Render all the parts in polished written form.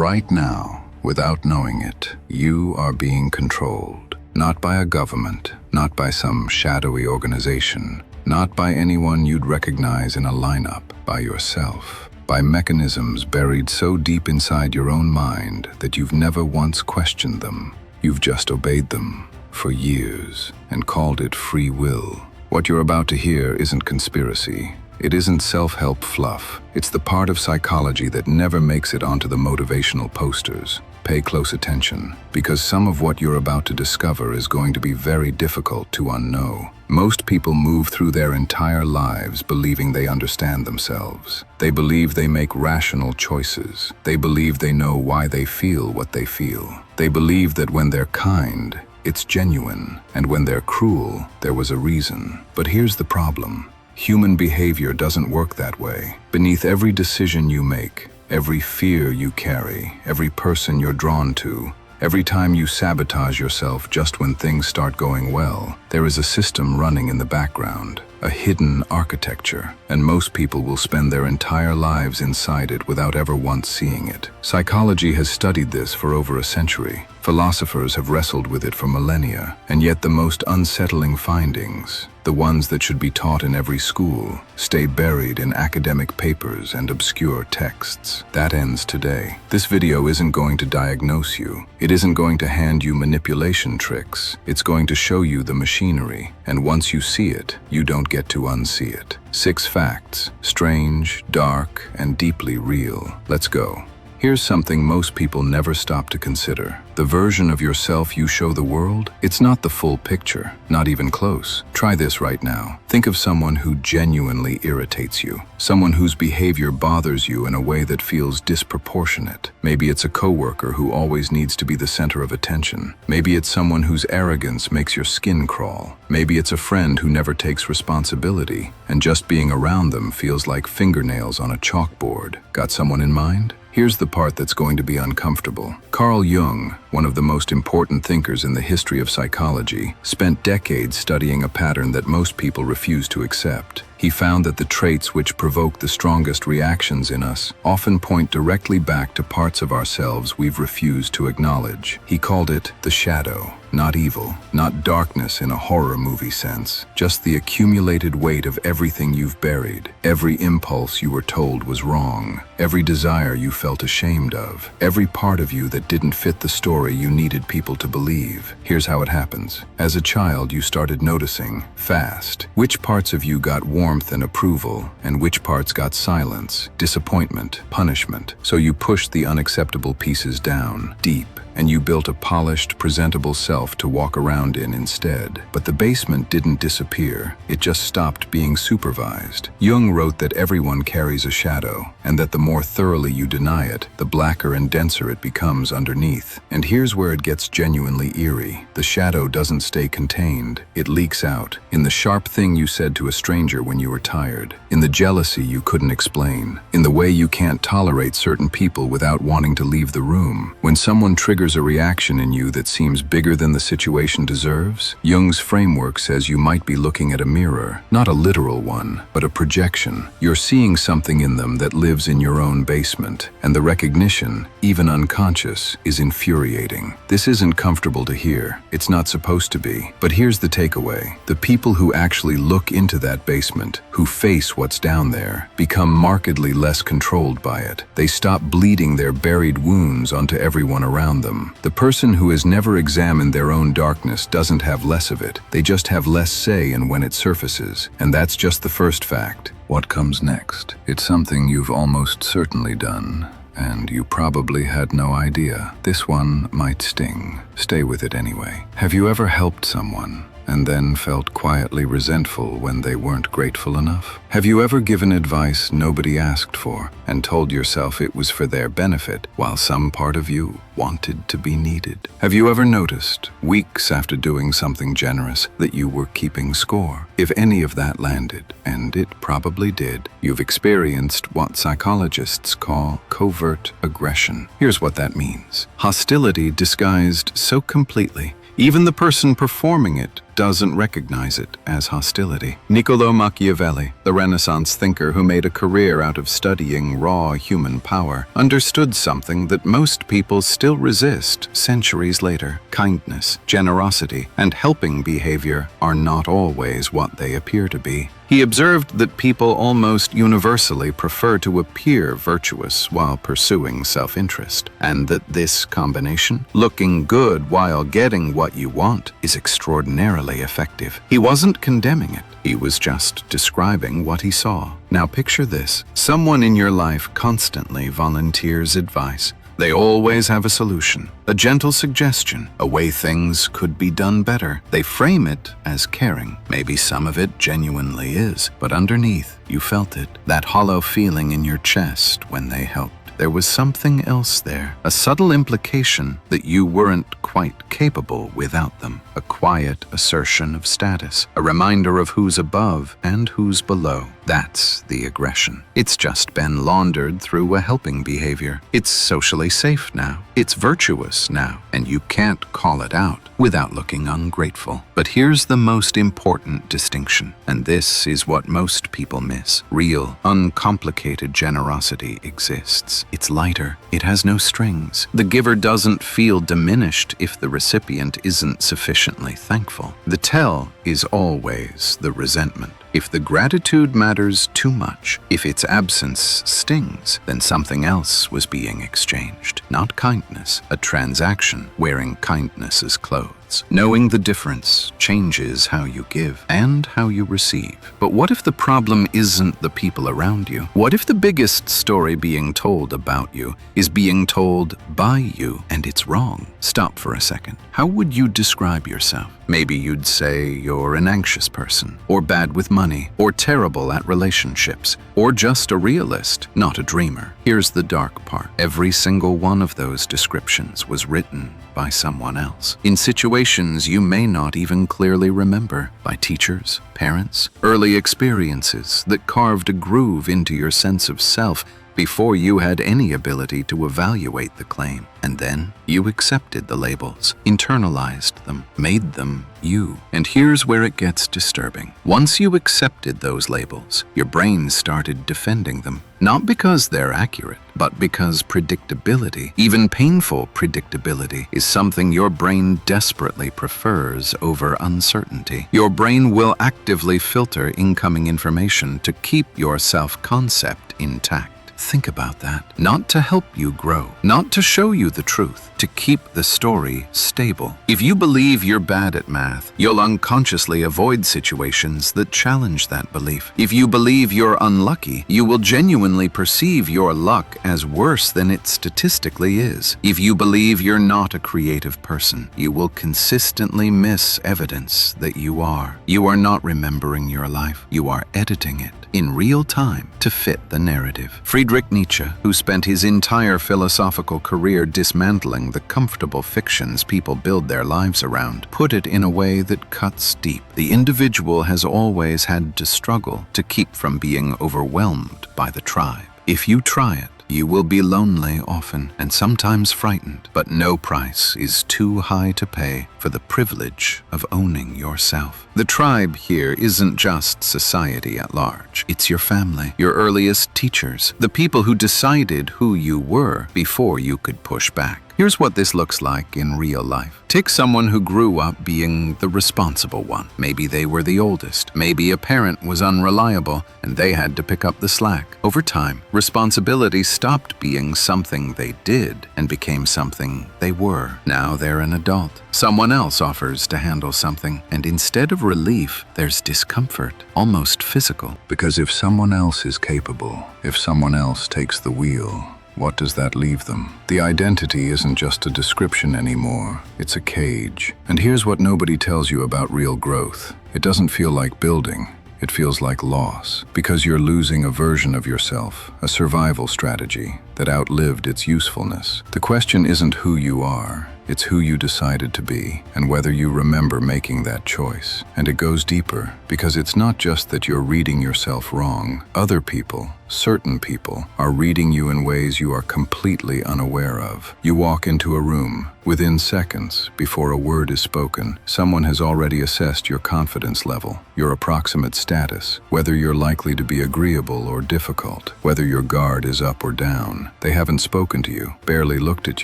right now, without knowing it, you are being controlled. Not by a government, not by some shadowy organization, not by anyone you'd recognize in a lineup, by yourself. By mechanisms buried so deep inside your own mind that you've never once questioned them. You've just obeyed them for years and called it free will. What you're about to hear isn't conspiracy. It isn't self-help fluff. It's the part of psychology that never makes it onto the motivational posters. Pay close attention, because some of what you're about to discover is going to be very difficult to unknow. Most people move through their entire lives believing they understand themselves. They believe they make rational choices. They believe they know why they feel what they feel. They believe that when they're kind, it's genuine, and when they're cruel, there was a reason. But here's the problem. Human behavior doesn't work that way. Beneath every decision you make, every fear you carry, every person you're drawn to, every time you sabotage yourself just when things start going well, there is a system running in the background, a hidden architecture, and most people will spend their entire lives inside it without ever once seeing it. Psychology has studied this for over a century. Philosophers have wrestled with it for millennia, and yet the most unsettling findings, the ones that should be taught in every school, stay buried in academic papers and obscure texts. That ends today. This video isn't going to diagnose you. It isn't going to hand you manipulation tricks. It's going to show you the machinery, and once you see it, you don't get to unsee it. 6 facts, strange, dark, and deeply real. Let's go. Here's something most people never stop to consider. The version of yourself you show the world, it's not the full picture, not even close. Try this right now. Think of someone who genuinely irritates you, someone whose behavior bothers you in a way that feels disproportionate. Maybe it's a coworker who always needs to be the center of attention. Maybe it's someone whose arrogance makes your skin crawl. Maybe it's a friend who never takes responsibility, and just being around them feels like fingernails on a chalkboard. Got someone in mind? Here's the part that's going to be uncomfortable. Carl Jung, one of the most important thinkers in the history of psychology, spent decades studying a pattern that most people refuse to accept. He found that the traits which provoke the strongest reactions in us often point directly back to parts of ourselves we've refused to acknowledge. He called it the shadow. Not evil, not darkness in a horror movie sense, just the accumulated weight of everything you've buried, every impulse you were told was wrong, every desire you felt ashamed of, every part of you that didn't fit the story you needed people to believe. Here's how it happens. As a child, you started noticing, fast, which parts of you got warmth and approval, and which parts got silence, disappointment, punishment. So you pushed the unacceptable pieces down, deep, and you built a polished, presentable self to walk around in instead. But the basement didn't disappear, it just stopped being supervised. Jung wrote that everyone carries a shadow, and that the more thoroughly you deny it, the blacker and denser it becomes underneath. And here's where it gets genuinely eerie. The shadow doesn't stay contained, it leaks out. In the sharp thing you said to a stranger when you were tired, in the jealousy you couldn't explain, in the way you can't tolerate certain people without wanting to leave the room. When someone triggers a reaction in you that seems bigger than the situation deserves, Jung's framework says you might be looking at a mirror, not a literal one, but a projection. You're seeing something in them that lives in your own basement, and the recognition, even unconscious, is infuriating. This isn't comfortable to hear. It's not supposed to be. But here's the takeaway. The people who actually look into that basement, who face what's down there, become markedly less controlled by it. They stop bleeding their buried wounds onto everyone around them. The person who has never examined their own darkness doesn't have less of it. They just have less say in when it surfaces. And that's just the first fact. What comes next? It's something you've almost certainly done, and you probably had no idea. This one might sting. Stay with it anyway. Have you ever helped someone and then felt quietly resentful when they weren't grateful enough? Have you ever given advice nobody asked for and told yourself it was for their benefit while some part of you wanted to be needed? Have you ever noticed, weeks after doing something generous, that you were keeping score? If any of that landed, and it probably did, you've experienced what psychologists call covert aggression. Here's what that means. Hostility disguised so completely, even the person performing it doesn't recognize it as hostility. Niccolò Machiavelli, the Renaissance thinker who made a career out of studying raw human power, understood something that most people still resist centuries later. Kindness, generosity, and helping behavior are not always what they appear to be. He observed that people almost universally prefer to appear virtuous while pursuing self-interest, and that this combination, looking good while getting what you want, is extraordinarily effective. He wasn't condemning it. He was just describing what he saw. Now picture this. Someone in your life constantly volunteers advice. They always have a solution, a gentle suggestion, a way things could be done better. They frame it as caring. Maybe some of it genuinely is, but underneath, you felt it, that hollow feeling in your chest when they helped. There was something else there, a subtle implication that you weren't quite capable without them, a quiet assertion of status, a reminder of who's above and who's below. That's the aggression. It's just been laundered through a helping behavior. It's socially safe now. It's virtuous now, and you can't call it out without looking ungrateful. But here's the most important distinction, and this is what most people miss. Real, uncomplicated generosity exists. It's lighter. It has no strings. The giver doesn't feel diminished if the recipient isn't sufficiently thankful. The tell is always the resentment. If the gratitude matters too much, if its absence stings, then something else was being exchanged. Not kindness, a transaction wearing kindness's clothes. Knowing the difference changes how you give and how you receive. But what if the problem isn't the people around you? What if the biggest story being told about you is being told by you and it's wrong? Stop for a second. How would you describe yourself? Maybe you'd say you're an anxious person, or bad with money, or terrible at relationships, or just a realist, not a dreamer. Here's the dark part. Every single one of those descriptions was written by someone else, in situations you may not even clearly remember, by teachers, parents, early experiences that carved a groove into your sense of self before you had any ability to evaluate the claim. And then you accepted the labels, internalized them, made them you. And here's where it gets disturbing. Once you accepted those labels, your brain started defending them. Not because they're accurate, but because predictability, even painful predictability, is something your brain desperately prefers over uncertainty. Your brain will actively filter incoming information to keep your self-concept intact. Think about that. Not to help you grow, not to show you the truth, to keep the story stable. If you believe you're bad at math, you'll unconsciously avoid situations that challenge that belief. If you believe you're unlucky, you will genuinely perceive your luck as worse than it statistically is. If you believe you're not a creative person, you will consistently miss evidence that you are. You are not remembering your life, you are editing it in real time to fit the narrative. Friedrich Nietzsche, who spent his entire philosophical career dismantling the comfortable fictions people build their lives around, put it in a way that cuts deep. The individual has always had to struggle to keep from being overwhelmed by the tribe. If you try it, you will be lonely often and sometimes frightened, but no price is too high to pay for the privilege of owning yourself. The tribe here isn't just society at large. It's your family, your earliest teachers, the people who decided who you were before you could push back. Here's what this looks like in real life. Take someone who grew up being the responsible one. Maybe they were the oldest. Maybe a parent was unreliable and they had to pick up the slack. Over time, responsibility stopped being something they did and became something they were. Now they're an adult. Someone else offers to handle something, and instead of relief, there's discomfort, almost physical. Because if someone else is capable, if someone else takes the wheel, what does that leave them? The identity isn't just a description anymore, it's a cage. And here's what nobody tells you about real growth. It doesn't feel like building, it feels like loss, because you're losing a version of yourself, a survival strategy that outlived its usefulness. The question isn't who you are, it's who you decided to be, and whether you remember making that choice. And it goes deeper, because it's not just that you're reading yourself wrong. Other people, Certain people are reading you in ways you are completely unaware of. You walk into a room. Within seconds, before a word is spoken, someone has already assessed your confidence level, your approximate status, whether you're likely to be agreeable or difficult, whether your guard is up or down. They haven't spoken to you, barely looked at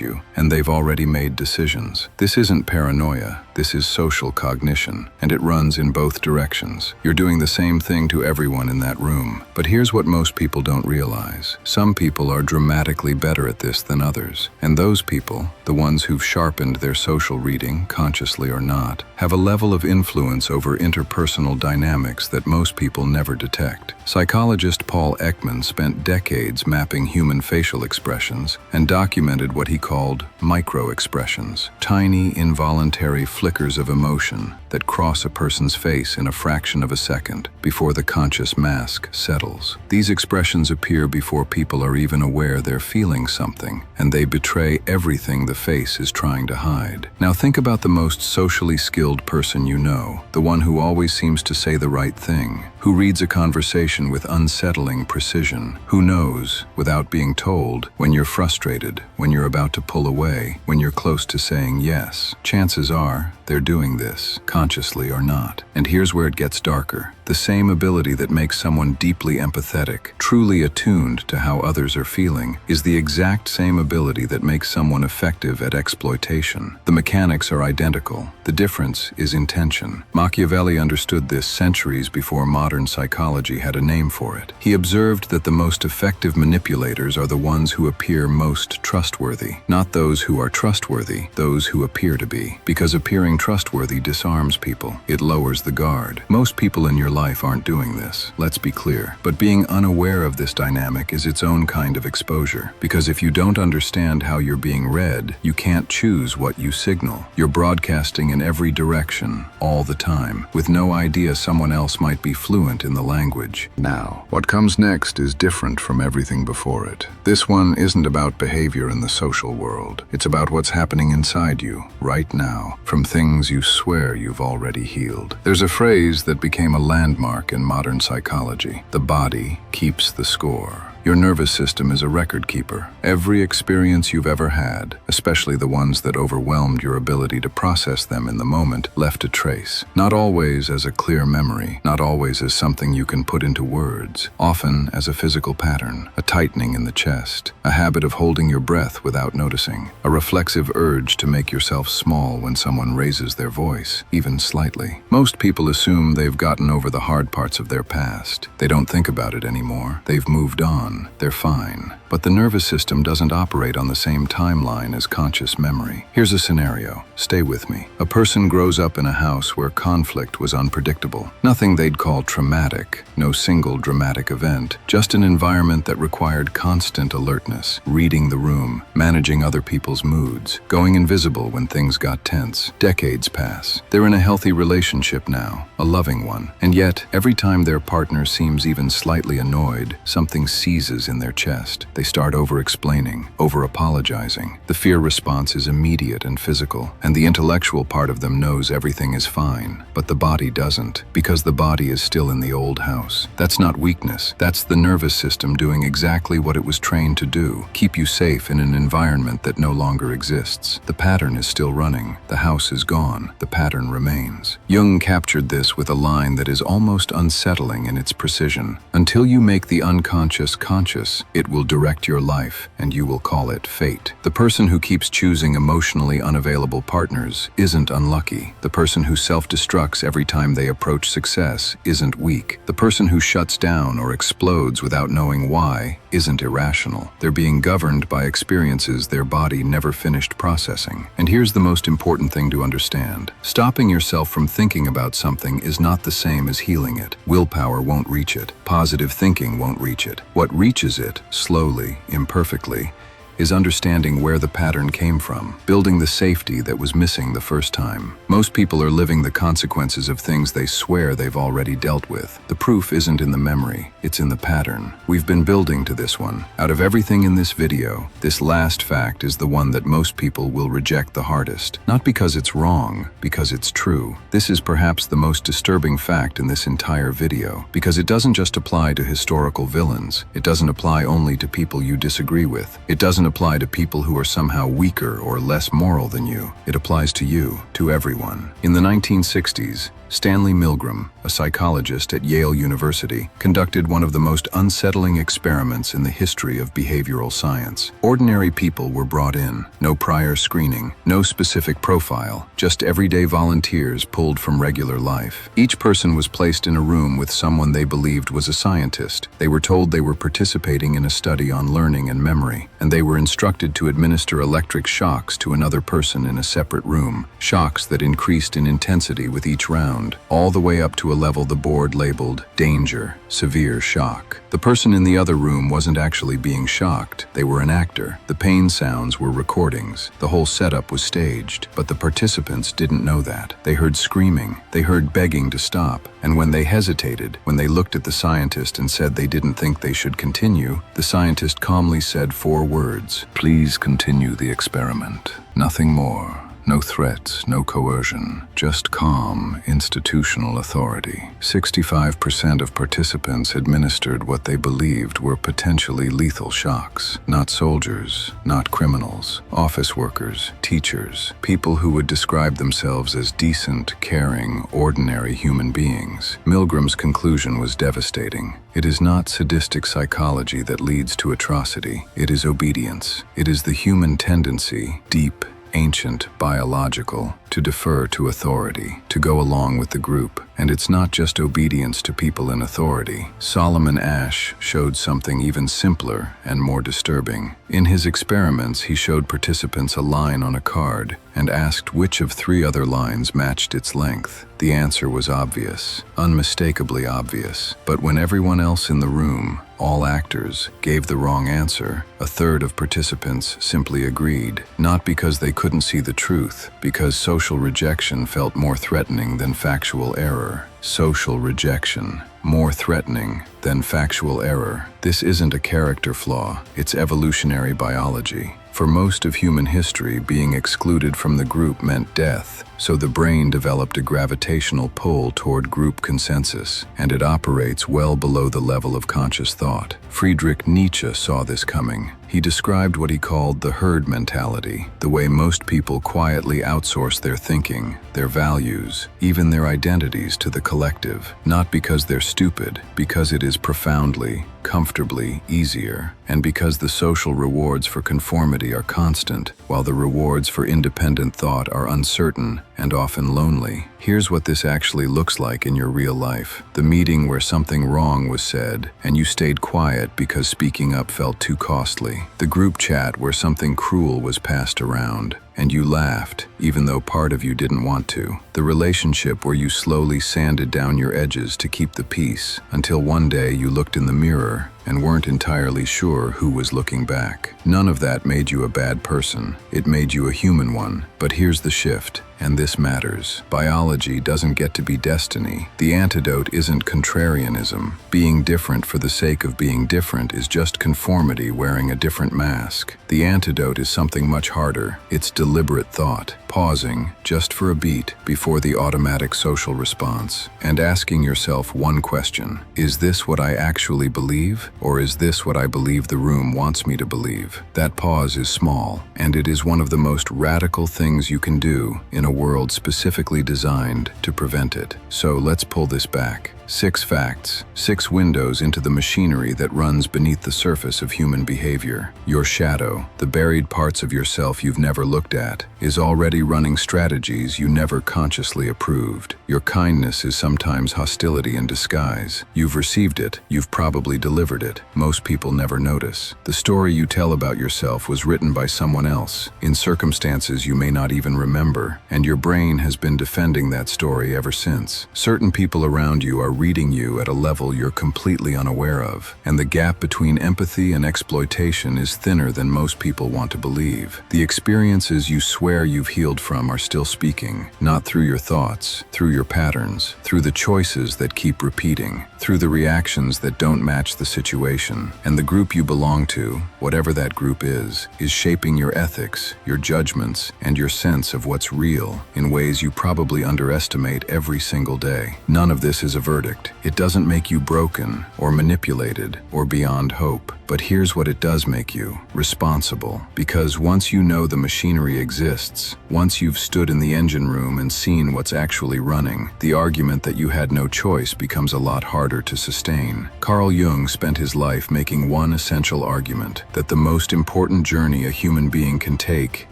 you, and they've already made decisions. This isn't paranoia, this is social cognition, and it runs in both directions. You're doing the same thing to everyone in that room. But here's what most people don't realize. Some people are dramatically better at this than others, and those people, the ones who've sharpened their social reading, consciously or not, have a level of influence over interpersonal dynamics that most people never detect. Psychologist Paul Ekman spent decades mapping human facial expressions and documented what he called micro-expressions, tiny, involuntary flickers of emotion that cross a person's face in a fraction of a second before the conscious mask settles. These expressions appear before people are even aware they're feeling something, and they betray everything the face is trying to hide. Now think about the most socially skilled person you know, the one who always seems to say the right thing, who reads a conversation with unsettling precision, who knows, without being told, when you're frustrated, when you're about to pull away, when you're close to saying yes. Chances are, they're doing this, consciously or not. And here's where it gets darker. The same ability that makes someone deeply empathetic, truly attuned to how others are feeling, is the exact same ability that makes someone effective at exploitation. The mechanics are identical. The difference is intention. Machiavelli understood this centuries before modern psychology had a name for it. He observed that the most effective manipulators are the ones who appear most trustworthy, not those who are trustworthy, those who appear to be. Because appearing trustworthy disarms people. It lowers the guard. Most people in your life aren't doing this, let's be clear. But being unaware of this dynamic is its own kind of exposure. Because if you don't understand how you're being read, you can't choose what you signal. You're broadcasting in every direction, all the time, with no idea someone else might be fluent in the language. Now, what comes next is different from everything before it. This one isn't about behavior in the social world. It's about what's happening inside you, right now, from things you swear you've already healed. There's a phrase that became a landmark in modern psychology. The body keeps the score. Your nervous system is a record keeper. Every experience you've ever had, especially the ones that overwhelmed your ability to process them in the moment, left a trace. Not always as a clear memory, not always as something you can put into words, often as a physical pattern, a tightening in the chest, a habit of holding your breath without noticing, a reflexive urge to make yourself small when someone raises their voice, even slightly. Most people assume they've gotten over the hard parts of their past. They don't think about it anymore. They've moved on. They're fine. But the nervous system doesn't operate on the same timeline as conscious memory. Here's a scenario. Stay with me. A person grows up in a house where conflict was unpredictable. Nothing they'd call traumatic, no single dramatic event, just an environment that required constant alertness, reading the room, managing other people's moods, going invisible when things got tense. Decades pass. They're in a healthy relationship now, a loving one. And yet, every time their partner seems even slightly annoyed, something seizes in their chest. They start over-explaining, over-apologizing. The fear response is immediate and physical, and the intellectual part of them knows everything is fine, but the body doesn't, because the body is still in the old house. That's not weakness. That's the nervous system doing exactly what it was trained to do, keep you safe in an environment that no longer exists. The pattern is still running. The house is gone. The pattern remains. Jung captured this with a line that is almost unsettling in its precision. Until you make the unconscious conscious, it will direct your life, and you will call it fate. The person who keeps choosing emotionally unavailable partners isn't unlucky. The person who self-destructs every time they approach success isn't weak. The person who shuts down or explodes without knowing why isn't irrational. They're being governed by experiences their body never finished processing. And here's the most important thing to understand. Stopping yourself from thinking about something is not the same as healing it. Willpower won't reach it. Positive thinking won't reach it. What reaches it, slowly, imperfectly, is understanding where the pattern came from, building the safety that was missing the first time. Most people are living the consequences of things they swear they've already dealt with. The proof isn't in the memory, it's in the pattern. We've been building to this one. Out of everything in this video, this last fact is the one that most people will reject the hardest. Not because it's wrong, because it's true. This is perhaps the most disturbing fact in this entire video, because it doesn't just apply to historical villains. It doesn't apply only to people you disagree with. It doesn't apply to people who are somehow weaker or less moral than you. It applies to you, to everyone. In the 1960s, Stanley Milgram, a psychologist at Yale University, conducted one of the most unsettling experiments in the history of behavioral science. Ordinary people were brought in, no prior screening, no specific profile, just everyday volunteers pulled from regular life. Each person was placed in a room with someone they believed was a scientist. They were told they were participating in a study on learning and memory, and they were instructed to administer electric shocks to another person in a separate room, shocks that increased in intensity with each round, all the way up to a level the board labeled danger, severe shock. The person in the other room wasn't actually being shocked. They were an actor. The pain sounds were recordings. The whole setup was staged, but the participants didn't know that. They heard screaming. They heard begging to stop. And when they hesitated, when they looked at the scientist and said they didn't think they should continue, the scientist calmly said 4 words: "Please continue the experiment." Nothing more. No threats, no coercion, just calm, institutional authority. 65% of participants administered what they believed were potentially lethal shocks. Not soldiers, not criminals, office workers, teachers, people who would describe themselves as decent, caring, ordinary human beings. Milgram's conclusion was devastating. It is not sadistic psychology that leads to atrocity. It is obedience. It is the human tendency, deep, ancient, biological, to defer to authority, to go along with the group. And it's not just obedience to people in authority. Solomon Asch showed something even simpler and more disturbing. In his experiments, he showed participants a line on a card and asked which of 3 other lines matched its length. The answer was obvious, unmistakably obvious. But when everyone else in the room, all actors, gave the wrong answer, a third of participants simply agreed, not because they couldn't see the truth, because social rejection felt more threatening than factual error. Social rejection, more threatening than factual error. This isn't a character flaw, it's evolutionary biology. For most of human history, being excluded from the group meant death, so the brain developed a gravitational pull toward group consensus, and it operates well below the level of conscious thought. Friedrich Nietzsche saw this coming. He described what he called the herd mentality, the way most people quietly outsource their thinking, their values, even their identities to the collective, not because they're stupid, because it is profoundly, comfortably easier, and because the social rewards for conformity are constant, while the rewards for independent thought are uncertain and often lonely. Here's what this actually looks like in your real life. The meeting where something wrong was said, and you stayed quiet because speaking up felt too costly. The group chat where something cruel was passed around, and you laughed, even though part of you didn't want to. The relationship where you slowly sanded down your edges to keep the peace, until one day you looked in the mirror and weren't entirely sure who was looking back. None of that made you a bad person. It made you a human one. But here's the shift, and this matters. Biology doesn't get to be destiny. The antidote isn't contrarianism. Being different for the sake of being different is just conformity wearing a different mask. The antidote is something much harder. It's deliberate thought, pausing just for a beat before the automatic social response, and asking yourself one question: is this what I actually believe, or is this what I believe the room wants me to believe? That pause is small, and it is one of the most radical things you can do in a world specifically designed to prevent it. So let's pull this back. 6 facts, 6 windows into the machinery that runs beneath the surface of human behavior. Your shadow, the buried parts of yourself you've never looked at, is already running strategies you never consciously approved. Your kindness is sometimes hostility in disguise. You've received it, you've probably delivered it. Most people never notice. The story you tell about yourself was written by someone else, in circumstances you may not even remember, and your brain has been defending that story ever since. Certain people around you are reading you at a level you're completely unaware of. And the gap between empathy and exploitation is thinner than most people want to believe. The experiences you swear you've healed from are still speaking, not through your thoughts, through your patterns, through the choices that keep repeating, through the reactions that don't match the situation. And the group you belong to, whatever that group is shaping your ethics, your judgments, and your sense of what's real in ways you probably underestimate every single day. None of this is a verdict. It doesn't make you broken or manipulated or beyond hope. But here's what it does make you: responsible. Because once you know the machinery exists, once you've stood in the engine room and seen what's actually running, the argument that you had no choice becomes a lot harder to sustain. Carl Jung spent his life making one essential argument: that the most important journey a human being can take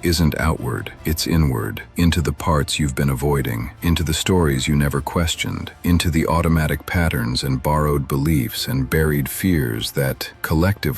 isn't outward, it's inward, into the parts you've been avoiding, into the stories you never questioned, into the automatic patterns and borrowed beliefs and buried fears that, collectively,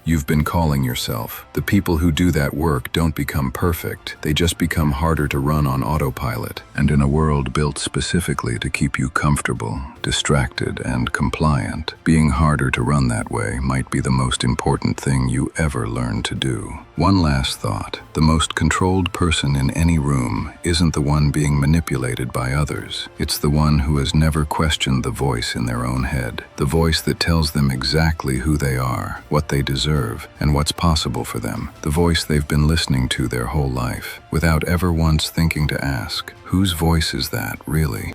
you've been calling yourself. The people who do that work don't become perfect, they just become harder to run on autopilot. And in a world built specifically to keep you comfortable, distracted, and compliant, being harder to run that way might be the most important thing you ever learn to do. One last thought: the most controlled person in any room isn't the one being manipulated by others. It's the one who has never questioned the voice in their own head, the voice that tells them exactly who they are, what they deserve, and what's possible for them, the voice they've been listening to their whole life, without ever once thinking to ask, whose voice is that, really?